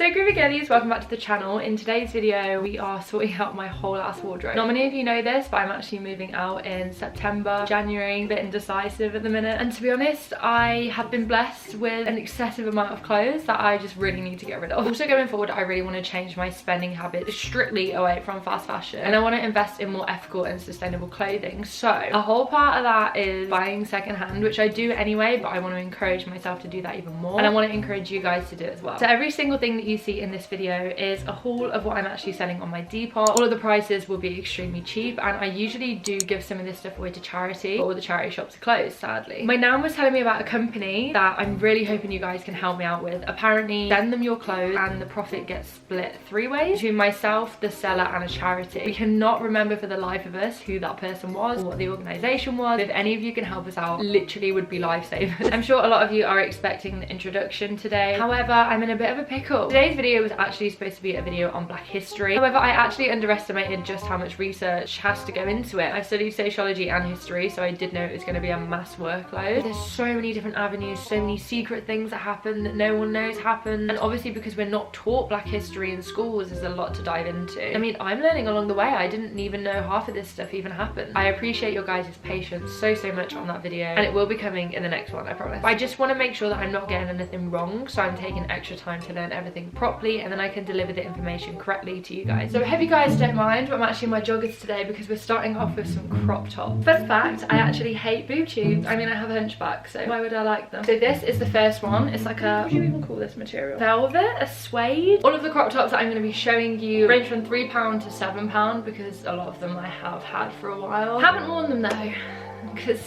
Hey groovy girlies, welcome back to the channel. In today's video we are sorting out my whole ass wardrobe. Not many of you know this, but I'm actually moving out in September, January, a bit indecisive at the minute, and to be honest I have been blessed with an excessive amount of clothes that I just really need to get rid of. Also going forward I really want to change my spending habits strictly away from fast fashion, and I want to invest in more ethical and sustainable clothing. So a whole part of that is buying secondhand, which I do anyway, but I want to encourage myself to do that even more, and I want to encourage you guys to do it as well. So every single thing that you see in this video is a haul of what I'm actually selling on my Depop. All of the prices will be extremely cheap, and I usually do give some of this stuff away to charity, but all the charity shops are closed, sadly. My nan was telling me about a company that I'm really hoping you guys can help me out with. Apparently send them your clothes and the profit gets split 3 ways between myself, the seller, and a charity. We cannot remember for the life of us who that person was or what the organization was. If any of you can help us out, literally would be lifesavers. I'm sure a lot of you are expecting the introduction today. However, I'm in a bit of a pickle. Today's video was actually supposed to be a video on Black history. However, I actually underestimated just how much research has to go into it. I've studied sociology and history, so I did know it was going to be a mass workload. There's so many different avenues, so many secret things that happen that no one knows happen, and obviously because we're not taught Black history in schools, there's a lot to dive into. I mean, I'm learning along the way. I didn't even know half of this stuff even happened. I appreciate your guys' patience so much on that video, and it will be coming in the next one, I promise. But I just want to make sure that I'm not getting anything wrong, so I'm taking extra time to learn everything properly, and then I can deliver the information correctly to you guys. So I hope you guys don't mind, but I'm actually in my joggers today because we're starting off with some crop tops. Fun fact, I actually hate boob tubes. I mean, I have a hunchback, so why would I like them? So this is the first one. It's like a, what do you even call this material? Velvet, a suede. All of the crop tops that I'm going to be showing you range from £3 to £7 because a lot of them I have had for a while. Haven't worn them though, because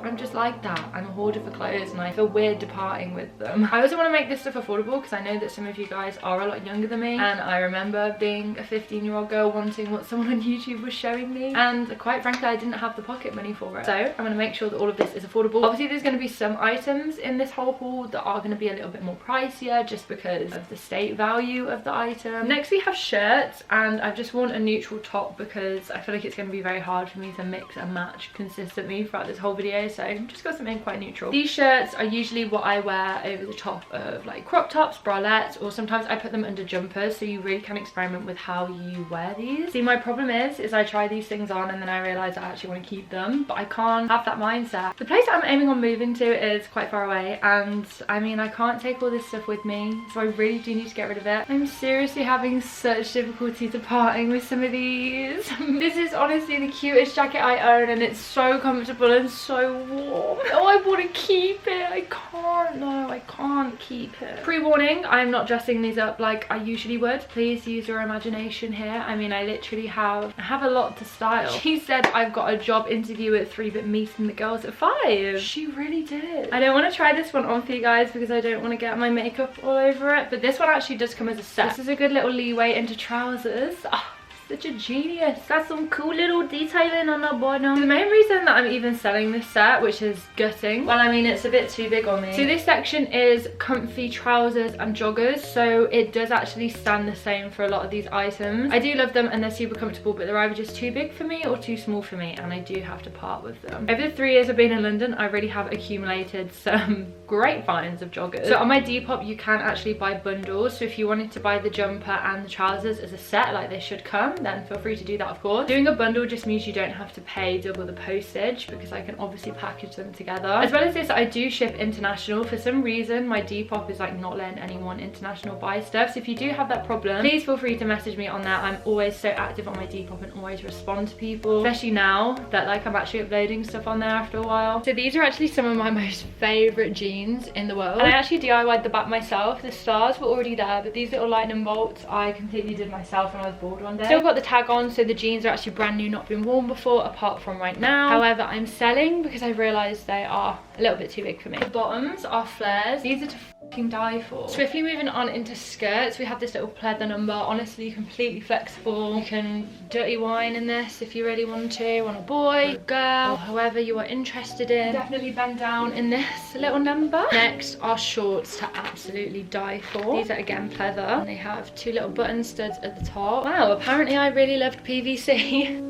I'm just like that. I'm a hoarder for clothes and I feel weird departing with them. I also want to make this stuff affordable because I know that some of you guys are a lot younger than me, and I remember being a 15-year-old girl wanting what someone on YouTube was showing me, and quite frankly I didn't have the pocket money for it. So I'm going to make sure that all of this is affordable. Obviously there's going to be some items in this whole haul that are going to be a little bit more pricier just because of the state value of the item. Next we have shirts, and I've just worn a neutral top because I feel like it's going to be very hard for me to mix and match consistently throughout this whole video, so I've just got something quite neutral. These shirts are usually what I wear over the top of like crop tops, bralettes, or sometimes I put them under jumpers, so you really can experiment with how you wear these. See, my problem is I try these things on and then I realise I actually want to keep them, but I can't have that mindset. The place I'm aiming on moving to is quite far away, and I mean I can't take all this stuff with me, so I really do need to get rid of it. I'm seriously having such difficulty departing with some of these. This is honestly the cutest jacket I own, and it's so comfortable and so warm. Oh, I want to keep it. I can't. No, I can't keep it. Pre-warning, I'm not dressing these up like I usually would. Please use your imagination here. I mean, I literally have a lot to style. She said I've got a job interview at 3 but meeting the girls at 5. She really did. I don't want to try this one on for you guys because I don't want to get my makeup all over it, but this one actually does come as a set. This is a good little leeway into trousers. Oh, such a genius. Got some cool little detailing on the bottom. The main reason that I'm even selling this set, which is gutting, well, I mean, it's a bit too big on me. So this section is comfy trousers and joggers, so it does actually stand the same for a lot of these items. I do love them and they're super comfortable, but they're either just too big for me or too small for me, and I do have to part with them. Over the 3 years I've been in London, I really have accumulated some great finds of joggers. So on my Depop you can actually buy bundles, so if you wanted to buy the jumper and the trousers as a set like they should come, then feel free to do that, of course. Doing a bundle just means you don't have to pay double the postage because I can obviously package them together. As well as this, I do ship international. For some reason my Depop is like not letting anyone international buy stuff, so if you do have that problem, please feel free to message me on that. I'm always so active on my Depop and always respond to people, especially now that like I'm actually uploading stuff on there after a while. So these are actually some of my most favorite jeans in the world, and I actually DIY'd the back myself. The stars were already there, but these little lightning bolts I completely did myself when I was bored one day. Still got the tag on, so the jeans are actually brand new, not been worn before apart from right now. However, I'm selling because I've realised they are a little bit too big for me. The bottoms are flares. These are to fucking die for. Swiftly moving on into skirts, we have this little pleather number. Honestly, completely flexible. You can dirty wine in this if you really want to, on a boy, a girl, or however you are interested in. Definitely bend down in this little number. Next are shorts to absolutely die for. These are again pleather, and they have 2 little button studs at the top. Wow, apparently I really loved PVC.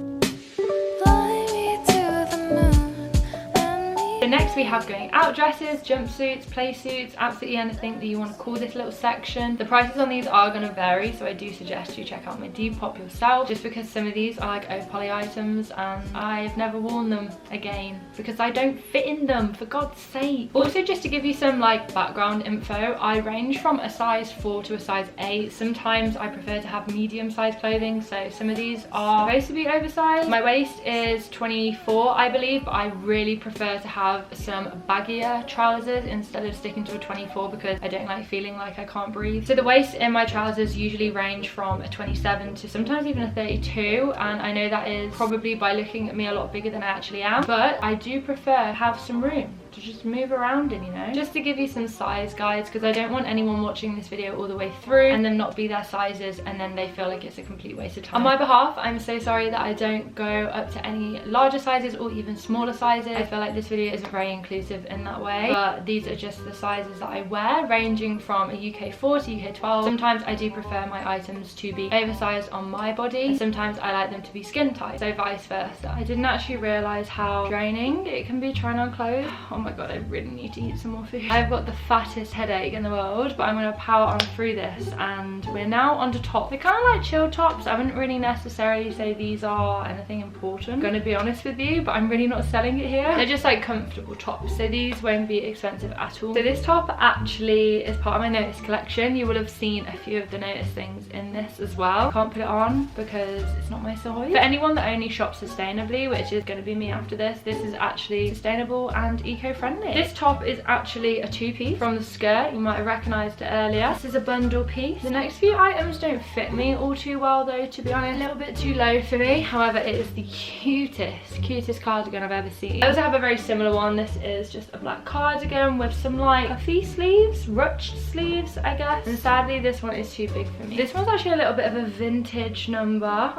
next we have going out dresses, jumpsuits, play suits, absolutely anything that you want to call this little section. The prices on these are going to vary, so I do suggest you check out my Depop yourself, just because some of these are like poly items and I've never worn them again because I don't fit in them, for God's sake. Also, just to give you some like background info, I range from a size 4 to a size 8. Sometimes I prefer to have medium size clothing, so some of these are supposed to be oversized. My waist is 24 I believe, but I really prefer to have some baggier trousers instead of sticking to a 24 because I don't like feeling like I can't breathe. So the waist in my trousers usually range from a 27 to sometimes even a 32, and I know that is probably by looking at me a lot bigger than I actually am, but I do prefer to have some room to just move around in, you know, just to give you some size guides, because I don't want anyone watching this video all the way through and them not be their sizes and then they feel like it's a complete waste of time. On my behalf, I'm so sorry that I don't go up to any larger sizes or even smaller sizes. I feel like this video isn't very inclusive in that way, but these are just the sizes that I wear, ranging from a UK 4 to UK 12. Sometimes I do prefer my items to be oversized on my body, and sometimes I like them to be skin tight, so vice versa. I didn't actually realise how draining it can be trying on clothes. Oh my god, I really need to eat some more food. I've got the fattest headache in the world, but I'm going to power on through this, and we're now on to tops. They're kind of like chill tops. I wouldn't really necessarily say these are anything important, I'm going to be honest with you, but I'm really not selling it here. They're just like comfortable tops, so these won't be expensive at all. So this top actually is part of my Notice collection. You will have seen a few of the Notice things in this as well. I can't put it on because it's not my size. For anyone that only shops sustainably, which is going to be me after this is actually sustainable and eco-friendly. This top is actually a two-piece from the skirt. You might have recognised it earlier. This is a bundle piece. The next few items don't fit me all too well though, to be honest. A little bit too low for me. However, it is the cutest cardigan I've ever seen. I also have a very similar one. This is just a black cardigan with some like puffy sleeves, ruched sleeves I guess, and sadly this one is too big for me. This one's actually a little bit of a vintage number.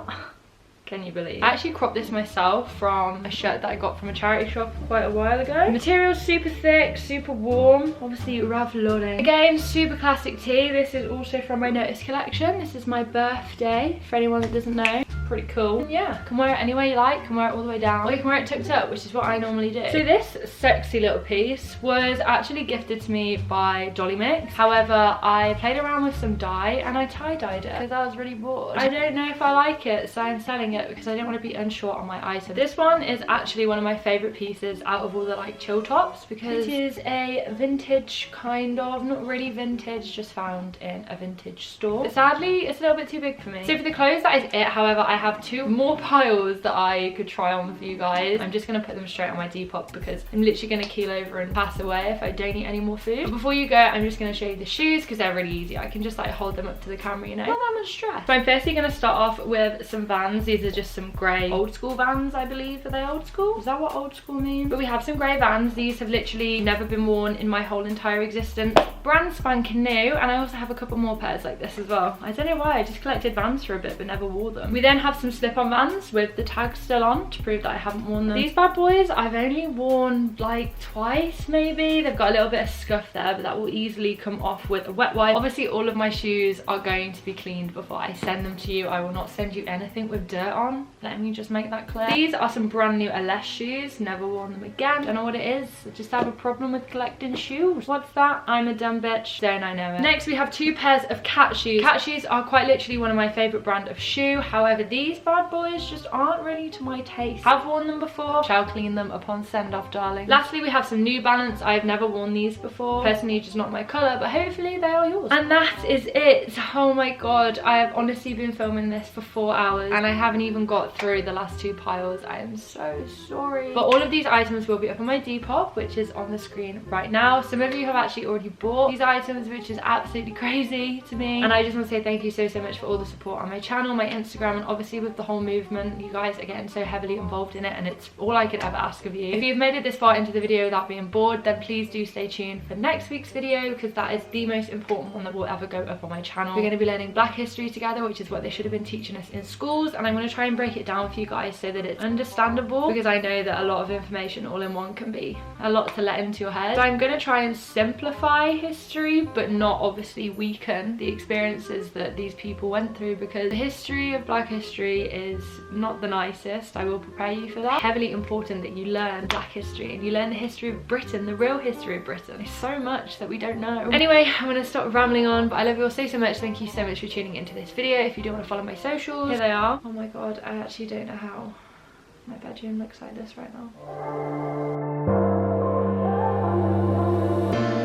Can you believe? I actually cropped this myself from a shirt that I got from a charity shop quite a while ago. The material's super thick, super warm, obviously Revlon. Again, super classic tee. This is also from my Notice collection. This is my birthday, for anyone that doesn't know. Pretty cool. And yeah, can wear it any way you like, can wear it all the way down, or you can wear it tucked up, which is what I normally do. So this sexy little piece was actually gifted to me by Dolly Mix. However, I played around with some dye and I tie-dyed it because I was really bored. I don't know if I like it, so I'm selling it because I don't want to be unsure on my item. This one is actually one of my favorite pieces out of all the like chill tops because it is a vintage kind of, not really vintage, just found in a vintage store. But sadly, it's a little bit too big for me. So for the clothes, that is it. However, I have two more piles that I could try on for you guys. I'm just going to put them straight on my Depop because I'm literally going to keel over and pass away if I don't eat any more food. But before you go, I'm just going to show you the shoes because they're really easy. I can just like hold them up to the camera, you know, not that much stress. So I'm firstly going to start off with some Vans. These are just some grey old school Vans, I believe. Are they old school? Is that what old school means? But we have some grey Vans. These have literally never been worn in my whole entire existence. Brand spanking new, and I also have a couple more pairs like this as well. I don't know why, I just collected Vans for a bit but never wore them. We then have some slip-on Vans with the tags still on to prove that I haven't worn them. These bad boys I've only worn like twice maybe. They've got a little bit of scuff there, but that will easily come off with a wet wipe. Obviously all of my shoes are going to be cleaned before I send them to you. I will not send you anything with dirt on, let me just make that clear. These are some brand new LS shoes, never worn them again. Don't know what it is, I just have a problem with collecting shoes. What's that? I'm a dumb bitch, don't I know it. Next we have two pairs of cat shoes. Cat shoes are quite literally one of my favourite brand of shoe. However, these bad boys just aren't really to my taste. I've worn them before, shall clean them upon send off, darling. Lastly, we have some New Balance. I've never worn these before, personally just not my colour, but hopefully they are yours. And that is it. Oh my god, I have honestly been filming this for 4 hours and I haven't even got through the last two piles. I am so sorry, but all of these items will be up on my Depop, which is on the screen right now. Some of you have actually already bought these items, which is absolutely crazy to me, and I just want to say thank you so much for all the support on my channel, my Instagram, and obviously with the whole movement. You guys are getting so heavily involved in it and it's all I could ever ask of you. If you've made it this far into the video without being bored, then please do stay tuned for next week's video because that is the most important one that will ever go up on my channel. We're going to be learning Black history together, which is what they should have been teaching us in schools, and I'm going to try and break it down for you guys so that it's understandable, because I know that a lot of information all in one can be a lot to let into your head. So I'm going to try and simplify history history, but not obviously weaken the experiences that these people went through, because the history of Black history is not the nicest. I will prepare you for that. Heavily important that you learn Black history and you learn the history of Britain, the real history of Britain. There's so much that we don't know. Anyway, I'm gonna stop rambling on, but I love you all so much. Thank you so much for tuning into this video. If you do want to follow my socials, here they are. Oh my god, I actually don't know how my bedroom looks like this right now.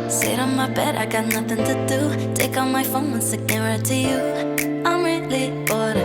Sit on my bed, I got nothing to do. Take out my phone and stick it right to you. I'm really bored.